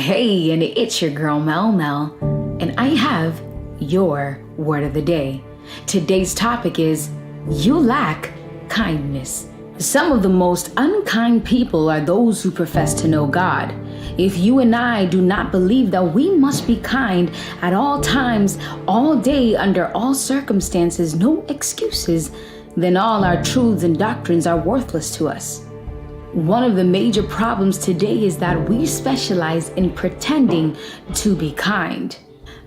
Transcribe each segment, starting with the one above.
Hey, and it's your girl Mel Mel, and I have your word of the day. Today's topic is you lack kindness. Some of the most unkind people are those who profess to know God. If you and I do not believe that we must be kind at all times, all day, under all circumstances, no excuses, then all our truths and doctrines are worthless to us. One of the major problems today is that we specialize in pretending to be kind.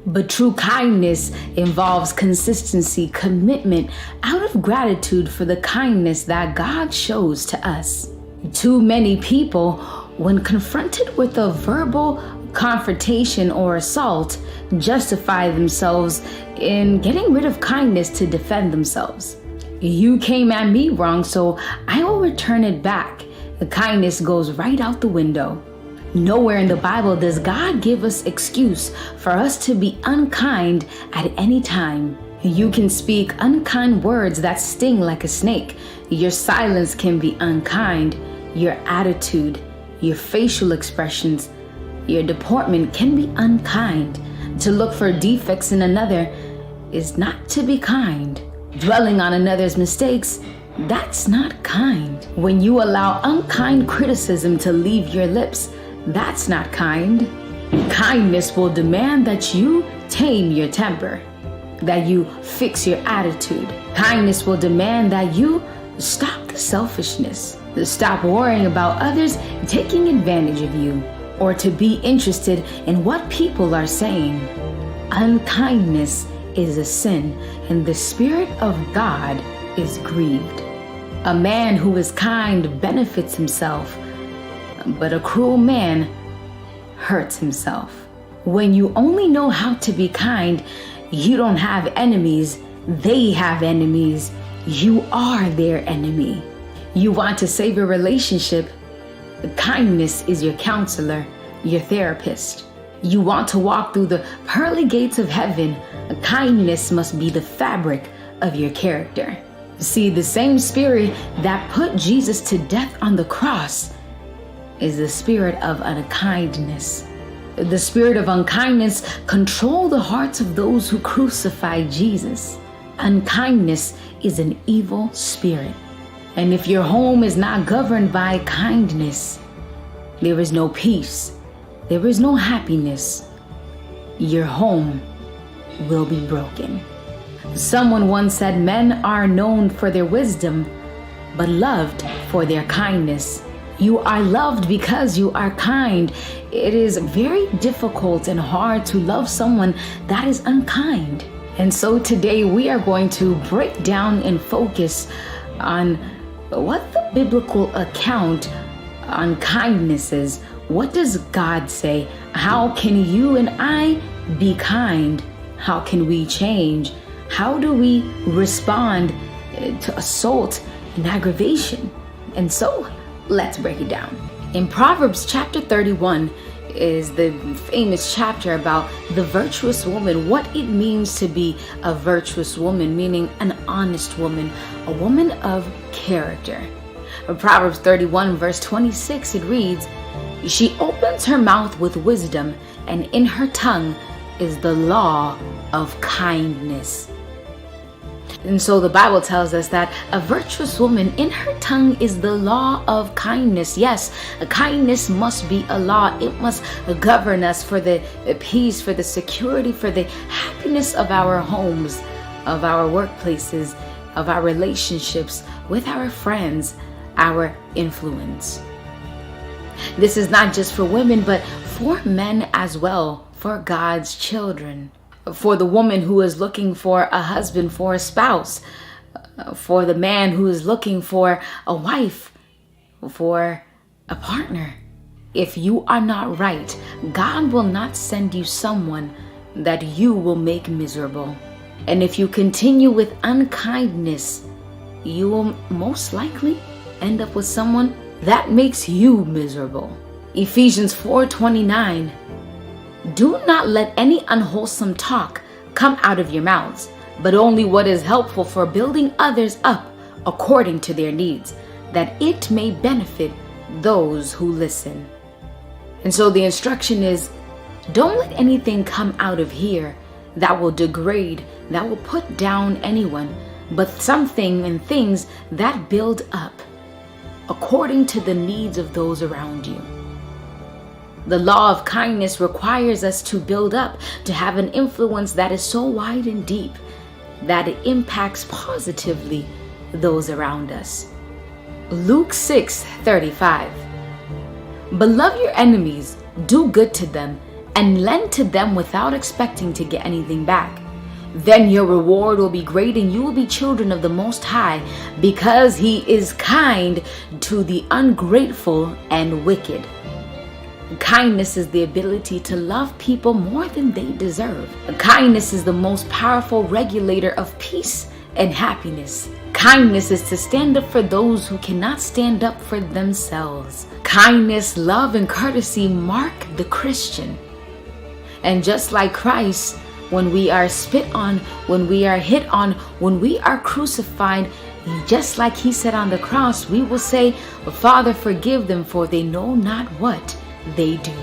But true kindness involves consistency, commitment, out of gratitude for the kindness that God shows to us. Too many people, when confronted with a verbal confrontation or assault, justify themselves in getting rid of kindness to defend themselves. You came at me wrong, so I will return it back. The kindness goes right out the window. Nowhere in the Bible does God give us excuse for us to be unkind at any time. You can speak unkind words that sting like a snake. Your silence can be unkind. Your attitude, your facial expressions, your deportment can be unkind. To look for defects in another is not to be kind. Dwelling on another's mistakes, that's not kind. When you allow unkind criticism to leave your lips, that's not kind. Kindness will demand that you tame your temper, that you fix your attitude. Kindness will demand that you stop the selfishness, stop worrying about others taking advantage of you, or to be interested in what people are saying. Unkindness is a sin, and the Spirit of God is grieved. A man who is kind benefits himself, but a cruel man hurts himself. When you only know how to be kind, you don't have enemies, they have enemies. You are their enemy. You want to save a relationship, kindness is your counselor, your therapist. You want to walk through the pearly gates of heaven, kindness must be the fabric of your character. See, the same spirit that put Jesus to death on the cross is the spirit of unkindness. The spirit of unkindness controls the hearts of those who crucified Jesus. Unkindness is an evil spirit. And if your home is not governed by kindness, there is no peace, there is no happiness. Your home will be broken. Someone once said men are known for their wisdom, but loved for their kindness. You are loved because you are kind. It is very difficult and hard to love someone that is unkind. And so today we are going to break down and focus on what the biblical account on kindness is. What does God say? How can you and I be kind? How can we change? How do we respond to assault and aggravation? And so let's break it down. In Proverbs chapter 31 is the famous chapter about the virtuous woman, what it means to be a virtuous woman, meaning an honest woman, a woman of character. In Proverbs 31 verse 26, it reads, "She opens her mouth with wisdom, and in her tongue is the law of kindness." And so the Bible tells us that a virtuous woman, in her tongue is the law of kindness. Yes, kindness must be a law. It must govern us for the peace, for the security, for the happiness of our homes, of our workplaces, of our relationships with our friends, our influence. This is not just for women, but for men as well, for God's children. For the woman who is looking for a husband, for a spouse, for the man who is looking for a wife, for a partner. If you are not right, God will not send you someone that you will make miserable. And if you continue with unkindness, you will most likely end up with someone that makes you miserable. Ephesians 4:29. "Do not let any unwholesome talk come out of your mouths, but only what is helpful for building others up according to their needs, that it may benefit those who listen." And so the instruction is, don't let anything come out of here that will degrade, that will put down anyone, but something and things that build up according to the needs of those around you. The law of kindness requires us to build up, to have an influence that is so wide and deep that it impacts positively those around us. Luke 6:35. But love your enemies, do good to them, and lend to them without expecting to get anything back. Then your reward will be great and you will be children of the Most High, because He is kind to the ungrateful and wicked. Kindness is the ability to love people more than they deserve. Kindness is the most powerful regulator of peace and happiness. Kindness is to stand up for those who cannot stand up for themselves. Kindness, love, and courtesy mark the Christian. And just like Christ, when we are spit on, when we are hit on, when we are crucified, just like He said on the cross, we will say, Father, forgive them, for they know not what they do.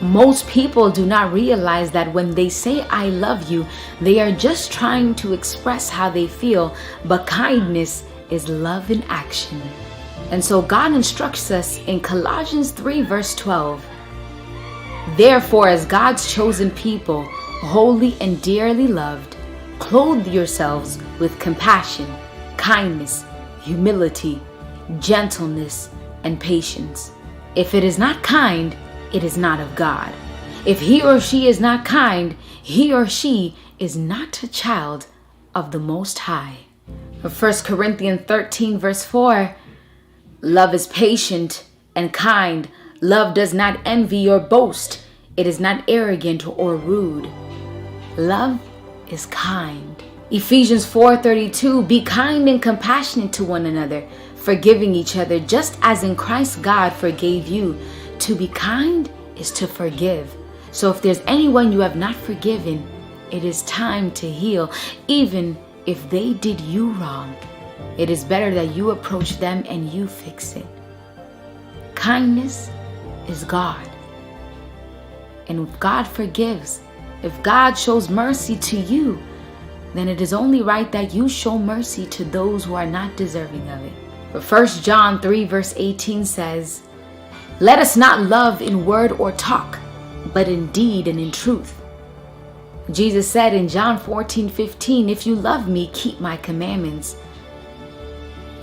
Most people do not realize that when they say I love you, they are just trying to express how they feel, but kindness is love in action. And so God instructs us in Colossians 3 verse 12. Therefore, as God's chosen people, holy and dearly loved, clothe yourselves with compassion, kindness, humility, gentleness, and patience. If it is not kind, it is not of God. If he or she is not kind, he or she is not a child of the Most High. 1 Corinthians 13 verse 4, love is patient and kind. Love does not envy or boast. It is not arrogant or rude. Love is kind. Ephesians 4:32, be kind and compassionate to one another, forgiving each other, just as in Christ God forgave you. To be kind is to forgive. So if there's anyone you have not forgiven, it is time to heal, even if they did you wrong. It is better that you approach them and you fix it. Kindness is God. And if God forgives, if God shows mercy to you, then it is only right that you show mercy to those who are not deserving of it. But 1 John 3 verse 18 says, let us not love in word or talk, but in deed and in truth. Jesus said in John 14:15, if you love me, keep my commandments.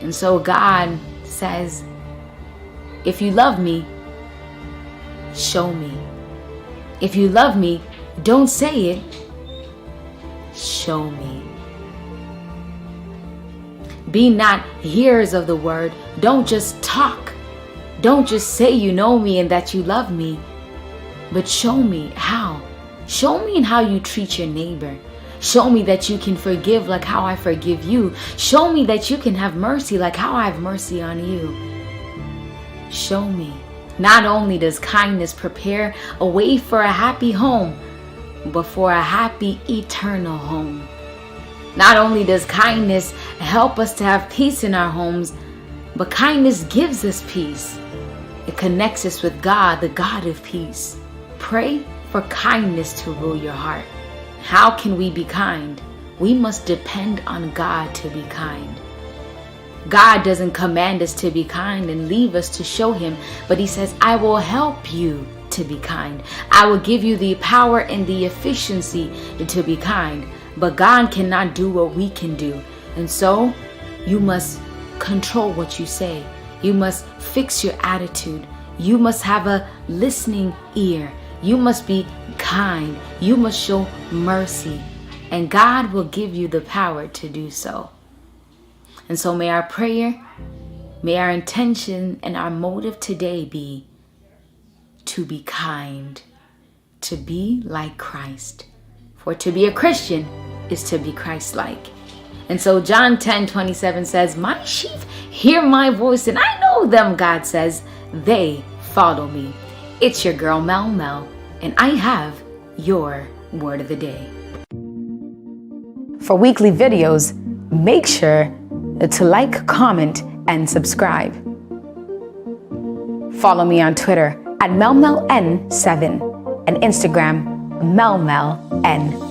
And so God says, if you love me, show me. If you love me, don't say it, show me. Be not hearers of the word. Don't just talk. Don't just say you know me and that you love me, but show me how. Show me in how you treat your neighbor. Show me that you can forgive like how I forgive you. Show me that you can have mercy like how I have mercy on you. Show me. Not only does kindness prepare a way for a happy home, but for a happy eternal home. Not only does kindness help us to have peace in our homes, but kindness gives us peace. It connects us with God, the God of peace. Pray for kindness to rule your heart. How can we be kind? We must depend on God to be kind. God doesn't command us to be kind and leave us to show Him, but He says, I will help you to be kind. I will give you the power and the efficiency to be kind. But God cannot do what we can do. And so you must control what you say. You must fix your attitude. You must have a listening ear. You must be kind. You must show mercy. And God will give you the power to do so. And so may our prayer, may our intention and our motive today be to be kind, to be like Christ. For to be a Christian is to be Christ-like. And so John 10:27 says, my sheep hear my voice and I know them, God says, they follow me. It's your girl Mel Mel, and I have your word of the day. For weekly videos, make sure to like, comment, and subscribe. Follow me on Twitter at melmeln7 and Instagram melmeln.